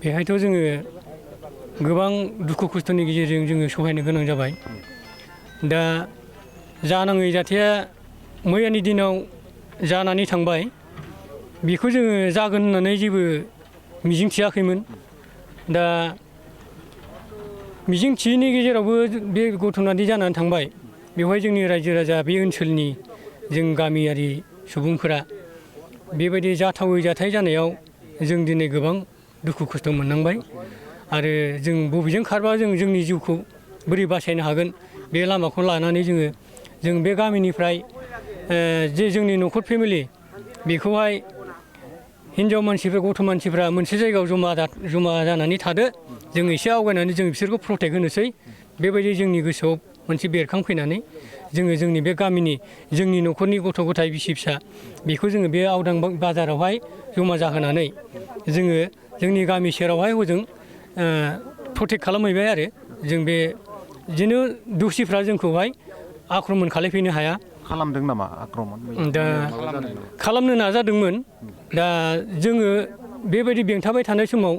बेहायथ' जोङो गोबां दुखु खस्थ'नि गेजेरजों जोङो सहायनो गोनां जाबाय। दा जानाङै जाथाया मैयानि दिनाव जानानै थांबाय। बेखौ जोङो जागोन होननानै जेबो मिजिं थियाखैमोन। दा मिजिं थियैनि गेजेरावबो बे घटनादि जानानै थांबाय बेवहाय जोंनि रायजो राजा बे ओनसोलनि जों गामियारि सुबुंफोरा बेबायदि जाथावै जाथाय जानायाव जों दिनै गोबां दुखु खस्थ' मोननांबाय आरो जों बबेजों खारबा जों जोंनि जिउखौ बोरै बासायनो हागोन बे लामाखौ लानानै जों बे गामिनिफ्राय जे जोंनि न'खर फेमिलि बेखौहाय हिनजाव मानसिफोर गथ' मानसिफ्रा मोनसे जायगायाव जमा जानानै थादो जों एसे आवगायनानै जों बिसोरखौ प्रटेक्ट होनोसै बेबायदि जोंनि गोसोआव मोनसे बेरखांफैनानै जोङो जोंनि बे गामिनि जोंनि न'खरनि गथ' गथाय बिसि फिसा बेखौ जोङो बे आवदां बाजारावहाय जमा जाहोनानै जोङो जोंनि गामि सेरावहाय हजों प्रटेक्ट खालामहैबाय आरो जों बे बिदिनो दुसिफ्रा जोंखौहाय आक्रमन खालामफैनो हाया। खालामदों नामा आक्रमन? दा खालामनो नाजादोंमोन। दा जोङो बेबायदि बेंथाबाय थानाय समाव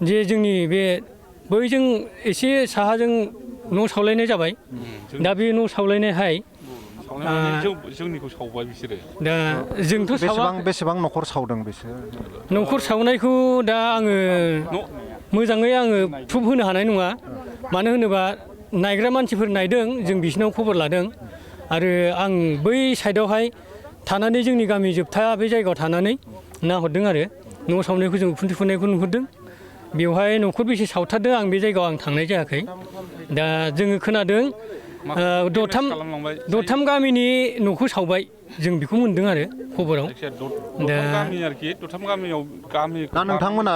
जे जोंनि बे बैजों एसे साहाजों न' सावलायनाय जाबाय। दा बे न' सावलायनायहाय जोंनिखौ सावबाय बिसोरो। दा जोंथ' बेसेबां न'खर सावदों बिसोर? न'खर सावनायखौ दा आङो मोजाङै आङो प्रुफ होनो हानाय नङा। मानो होनोबा नायग्रा मानसिफोर नायदों जों बिसिनाव खबर लादों आरो आं बै साइडआवहाय थानानै जोंनि गामि जोबथा बे जायगायाव थानानै नाहरदों आरो न' सावनायखौ जों उखुन्दै खुनायखौ नुहुरदों। बेवहाय न'खर बेसे सावथारदों आं बे जायगायाव आं थांनाय जायाखै। दा जोङो खोनादों दरथाम गामिनि न'खौ सावबाय जों बेखौ मोनदों आरो खबराव। दा गामि आरोखि दरथाम गामियाव दा नोंथांमोना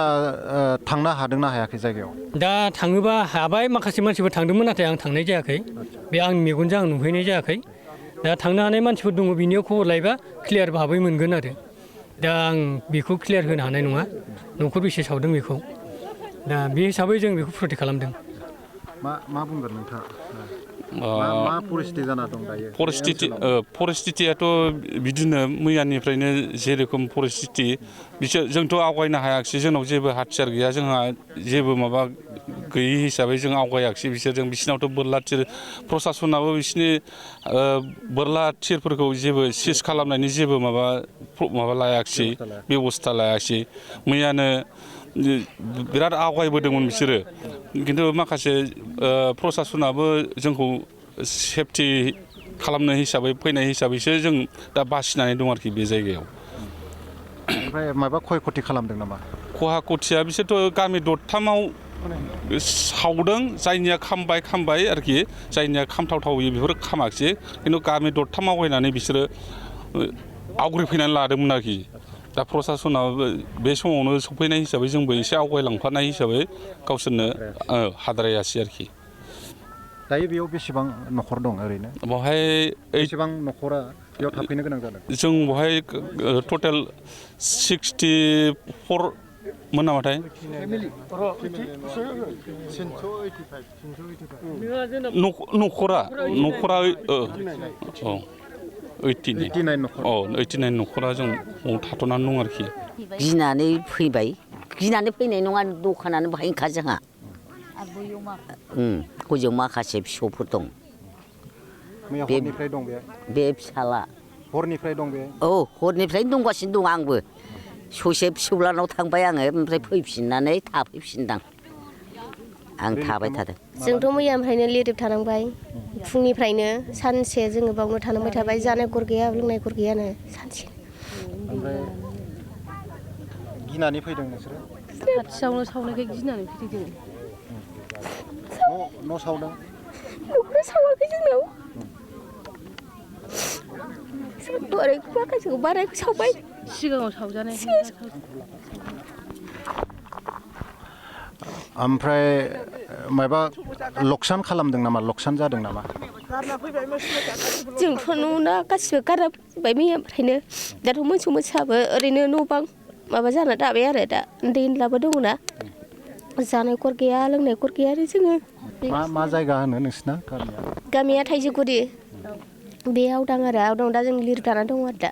थांनो हादोंना हायाखै जायगायाव? दा थाङोबा हाबाय माखासे मानसिफोर थांदोंमोन नाथाय आं थांनाय जायाखै। बे आंनि मेगनजों आं नुहैनाय जायाखै। दा थांनो हानाय मानसिफोर दङ बिनियाव खबर लायोबा क्लियार भाबै मोनगोन आरो दा आं बेखौ क्लियार होनो हानाय नङा न'खर बेसे सावदों बेखौ। दा बे हिसाबै जों बेखौ प्रटेक्ट खालामदों। मा बुंगोन नोंथाङा? मा परिस्थिति जाना दं दायो? परिस्थितियाथ' बिदिनो मैयानिफ्रायनो जेरोखोम परिस्थिति जोंथ' आवगायनो हायाखिसै। जोंनाव जेबो हाथियार गैया, जोंहा जेबो माबा गैयि हिसाबै जों आवगायाखिसै बिसोरजों। बिसिनावथ' बोरला थिर प्रसासनाबो बिसिनि बोरला थिरफोरखौ जेबो सिज खालामनायनि जेबो माबा लायाखिसै, बेब'स्था लायाखिसै। मैयानो बिराद आवगायबोदोंमोन बिसोरो, खिन्थु माखासे प्रसासनाबो जोंखौ सेफटि खालामनो हिसाबै फैनाय हिसाबैसो जों दा बासिनानै दं आरोखि बे जायगायाव। ओमफ्राय माबा खय खथि खालामदों नामा? खहा खथिया बिसोरथ' गामि दरथामाव सावदों, जायनिया खामबाय आरोखि, जायनिया खामथावथावै बेफोर खामाखिसै। खिन्थु गामि दरथाम आवगायनानै बिसोरो आवग्रिफैनानै लादोंमोन आरोखि। दा प्रसासनाबो बे समावनो सफैनाय हिसाबै जोंबो एसे आवगायलांफानाय हिसाबै गावसोरनो हाद्रायासै आरोखि। दायो बेयाव बेसेबां न'खर दं ओरैनो? बेवहाय बेसेबां न'खरा बेयाव थाफैनो गोनां जादों? जों बेवहाय टटेल 64 मोन नामाथाय? न'खरा 89 न'खरा जों थाथ'नानै दं आरोखि। गिनानै फैनाय नङा, दखानानो बाहायनोखा जोंहा। हजों माखासे फिसौफोर दं। हरनिफ्राय दं बे फिसाला। हरनिफ्राय दं बे? औ, हरनिफ्रायनो दंगासिनो दं आंबो। ससे फिसौलानाव थांबाय आङो, ओमफ्राय फैफिननानै थाफैफिनदां। आं थाबाय थादों। जोंथ' मैयानिफ्रायनो लिरिफ थानांबाय, फुंनिफ्रायनो सानसे जोङो बावनो थानांबाय थाबाय। जानाय गर गैया, लोंनाय गर गैयानो सानसे। ओमफ्राय गिनानै फैदों नोंसोरो? खाथियावनो सावनायखाय गिनानै फैदों। न' सावदों? न'खौ सावाखै जोंनाव। माखासेखौ बारायखौ सावबाय। सिगाङाव सावजानाय। ओमफ्राय माबा लकसान खालामदों नामा? लकसान जादों नामा? जोंथ' नुना गासिबो गारना फैबाय मैयानिफ्रायनो। दाथ' मोसौ मोसाबो ओरैनो न' बां माबा जाना थाबाय आरो दा उन्दै उनलाबो दङना। जानाय गर गैया, लोंनाय गर गैया आरो जोङो। मा जायगा होनो नोंसिना गामिया? गामिया थाइजौगुरि। बे आवदां दा जों लिरिफ थाना दङ आरो दा।